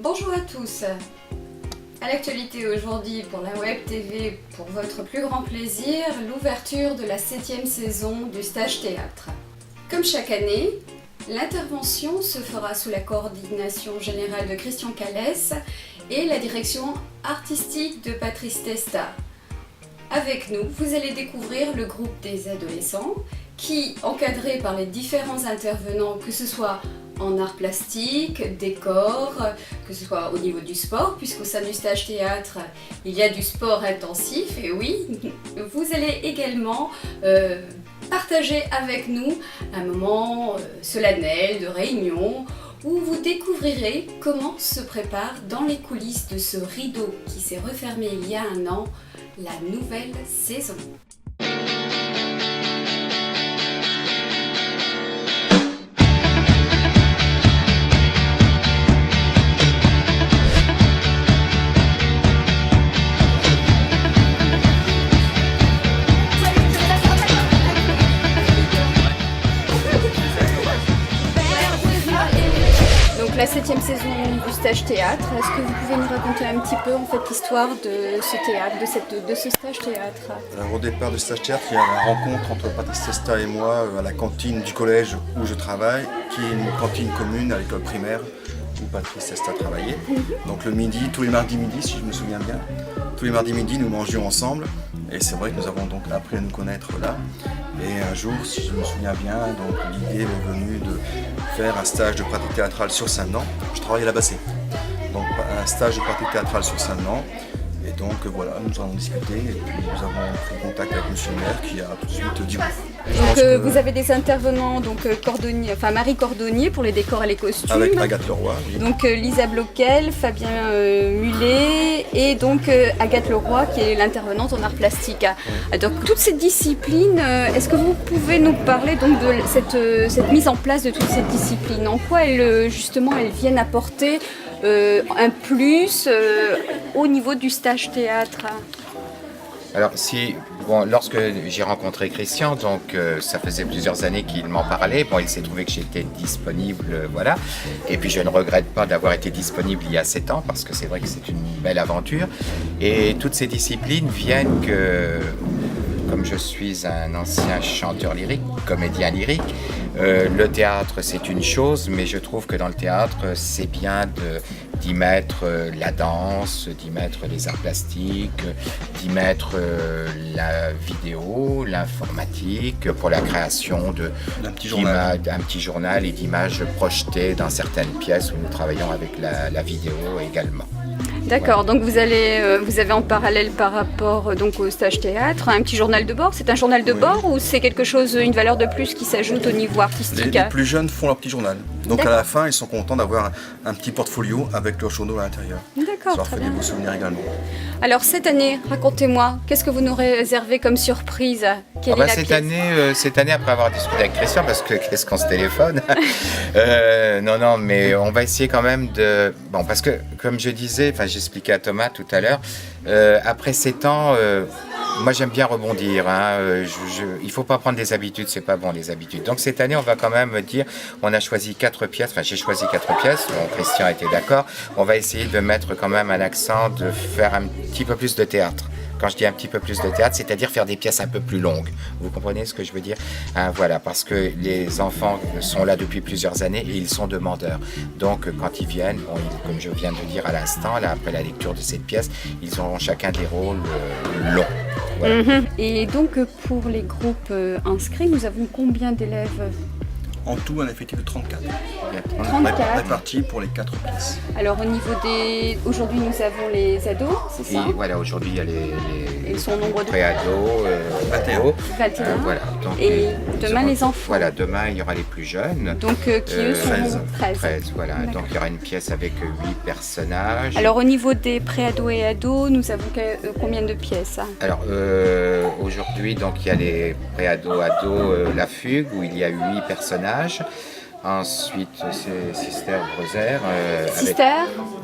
Bonjour à tous. À l'actualité aujourd'hui pour la Web TV, pour votre plus grand plaisir, l'ouverture de la 7e saison du stage théâtre. Comme chaque année, l'intervention se fera sous la coordination générale de Christian Calès et la direction artistique de Patrice Testa. Avec nous, vous allez découvrir le groupe des adolescents qui, encadrés par les différents intervenants, que ce soit en arts plastiques, décors, que ce soit au niveau du sport, puisqu'au sein du stage théâtre, il y a du sport intensif, et oui, vous allez également partager avec nous un moment solennel de réunion où vous découvrirez comment se prépare dans les coulisses de ce rideau qui s'est refermé il y a un an, la nouvelle saison. La 7e saison du stage théâtre, est-ce que vous pouvez nous raconter un petit peu en fait l'histoire de ce théâtre, de ce stage théâtre? Alors, au départ du stage théâtre, il y a la rencontre entre Patrice Testa et moi à la cantine du collège où je travaille, qui est une cantine commune à l'école primaire où Patrice Testa travaillait. Donc le midi, tous les mardis midi si je me souviens bien, tous les mardis midi nous mangions ensemble et c'est vrai que nous avons donc appris à nous connaître là. Et un jour, si je me souviens bien, donc l'idée m'est venue de faire un stage de pratique théâtrale sur Saint-Denis. Je travaille à la Bassée. Donc un stage de pratique théâtrale sur Saint-Denis. Et donc voilà, nous en avons discuté et puis nous avons pris contact avec M. le maire qui a tout de suite dit oui. Donc vous avez des intervenants, donc Marie Cordonnier pour les décors et les costumes. Avec Agathe Leroy. Oui. Donc Lisa Bloquel, Fabien Mullet et donc Agathe Leroy qui est l'intervenante en art plastique. Oui. Donc toutes ces disciplines, est-ce que vous pouvez nous parler donc de cette mise en place de toutes ces disciplines? En quoi elles viennent apporter un plus au niveau du stage théâtre? Alors lorsque j'ai rencontré Christian, donc ça faisait plusieurs années qu'il m'en parlait. Bon, il s'est trouvé que j'étais disponible, voilà. Et puis je ne regrette pas d'avoir été disponible il y a 7 ans parce que c'est vrai que c'est une belle aventure. Et toutes ces disciplines viennent que, comme je suis un ancien chanteur lyrique, comédien lyrique, le théâtre c'est une chose, mais je trouve que dans le théâtre c'est bien d'y mettre la danse, d'y mettre les arts plastiques, d'y mettre la vidéo, l'informatique pour la création d'un petit journal et d'images projetées dans certaines pièces où nous travaillons avec la vidéo également. D'accord, donc vous avez en parallèle par rapport donc au stage théâtre un petit journal de bord. C'est un journal de bord ou c'est quelque chose, une valeur de plus qui s'ajoute au niveau artistique? Les plus jeunes font leur petit journal. Donc à la fin, ils sont contents d'avoir un petit portfolio avec leur journal à l'intérieur. D'accord, ça leur fait des beaux souvenirs également. Alors cette année, racontez-moi, qu'est-ce que vous nous réservez comme surprise? Cette année, après avoir discuté avec Christian, parce que qu'est-ce qu'on se téléphone non, mais on va essayer quand même de... Bon, parce que, comme je disais, j'expliquais à Thomas tout à l'heure, après 7 ans, moi j'aime bien rebondir. Il ne faut pas prendre des habitudes, c'est pas bon les habitudes. Donc cette année, on va quand même dire, on a choisi 4 pièces, j'ai choisi 4 pièces, bon, Christian était d'accord, on va essayer de mettre quand même un accent, de faire un petit peu plus de théâtre. Quand je dis un petit peu plus de théâtre, c'est-à-dire faire des pièces un peu plus longues. Vous comprenez ce que je veux dire? Voilà, parce que les enfants sont là depuis plusieurs années et ils sont demandeurs. Donc, quand ils viennent, comme je viens de dire à l'instant, là, après la lecture de cette pièce, ils auront chacun des rôles longs. Voilà. Et donc, pour les groupes inscrits, nous avons combien d'élèves? En tout, un effectif de 34. 34. Répartis pour les 4 pièces. Alors au niveau des... Aujourd'hui nous avons les ados, c'est ça? Et voilà, aujourd'hui il y a les son nombre de pré-ados, 21. Voilà. Donc, et demain les enfants. Voilà, demain il y aura les plus jeunes. Donc qui eux sont 13, voilà. Donc il y aura une pièce avec 8 personnages. Alors au niveau des pré-ados et ados, nous avons combien de pièces? Alors aujourd'hui donc il y a les pré-ados, La Fugue où il y a 8 personnages. Ensuite, c'est Sister Brother.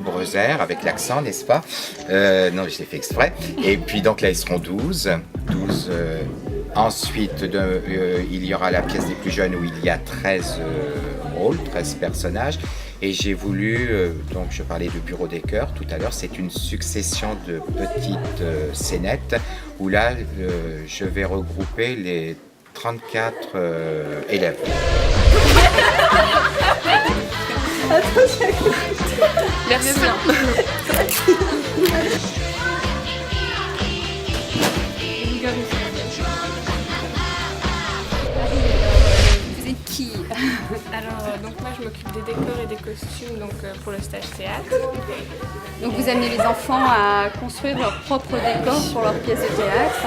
Brother, avec l'accent, n'est-ce pas? Non, je l'ai fait exprès. Et puis, donc là, ils seront 12. Ensuite, il y aura la pièce des plus jeunes où il y a 13 rôles, 13 personnages. Et j'ai voulu, donc je parlais de bureau des chœurs tout à l'heure, c'est une succession de petites scénettes où là je vais regrouper les 34 élèves. Merci. Vous êtes qui? Alors, donc moi je m'occupe des décors et des costumes donc, pour le stage théâtre. Donc vous amenez les enfants à construire leur propre décor pour leur pièce de théâtre.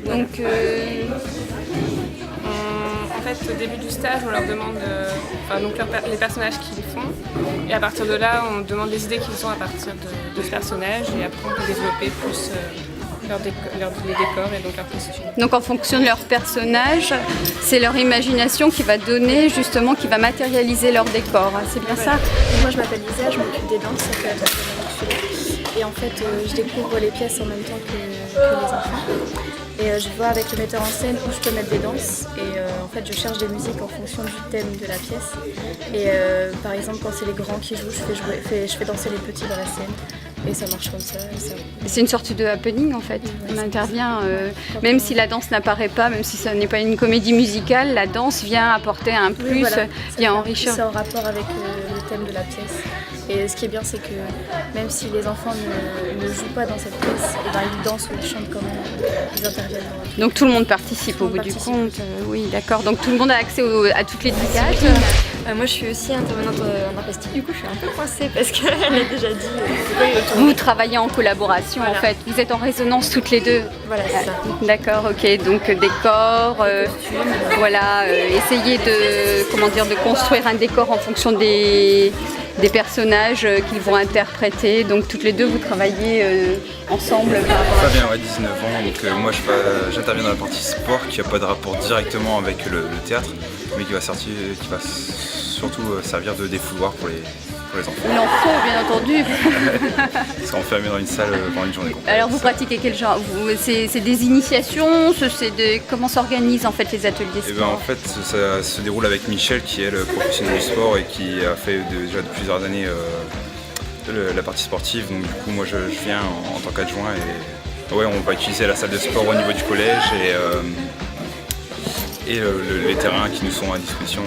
Donc En fait, au début du stage, on leur demande les personnages qu'ils font. Et à partir de là, on demande les idées qu'ils ont à partir de ce personnage. Et après, on peut développer plus les décors et donc leurs costumes. Donc en fonction de leur personnage, c'est leur imagination qui va donner justement, qui va matérialiser leur décor. C'est bien ça? Moi je m'appelle Lisa, je m'occupe des danses à la Théâtre. Et en fait je découvre les pièces en même temps que les enfants. Et je vois avec le metteur en scène où je peux mettre des danses. Et en fait je cherche des musiques en fonction du thème de la pièce. Et par exemple quand c'est les grands qui jouent, je fais danser les petits dans la scène. Et ça marche comme ça. C'est une sorte de happening en fait. On intervient, même si la danse n'apparaît pas, même si ça n'est pas une comédie musicale, la danse vient apporter un plus, voilà, vient enrichir. C'est en rapport avec le thème de la pièce. Et ce qui est bien, c'est que même si les enfants ne jouent pas dans cette pièce, et ben, ils dansent ou ils chantent quand même, ils interviennent dans la pièce. Donc tout le monde participe au bout du compte. Oui, d'accord. Donc tout le monde a accès à toutes les disciplines. Moi je suis aussi intervenante en art plastique, du coup je suis un peu coincée parce qu'elle a déjà dit Vous travaillez en collaboration en fait, vous êtes en résonance toutes les deux. Voilà, c'est ça. D'accord, ok, donc décor, voilà, essayer de construire un décor en fonction des personnages qu'ils vont interpréter. Donc toutes les deux vous travaillez ensemble par rapport à... Fabien, 19 ans, donc moi j'interviens dans la partie sport qui n'a pas de rapport directement avec le théâtre, mais qui va surtout servir de défouloir pour les enfants. Il en faut bien entendu. Ils sont enfermés dans une salle pendant une journée complète. Alors vous pratiquez quel genre? C'est des initiations? Comment s'organisent en fait les ateliers sport? Et ben, en fait ça se déroule avec Michel qui est le professionnel du sport et qui a fait déjà de plusieurs années la partie sportive. Donc du coup moi je viens en tant qu'adjoint et ouais, on va utiliser la salle de sport au niveau du collège et les terrains qui nous sont à disposition.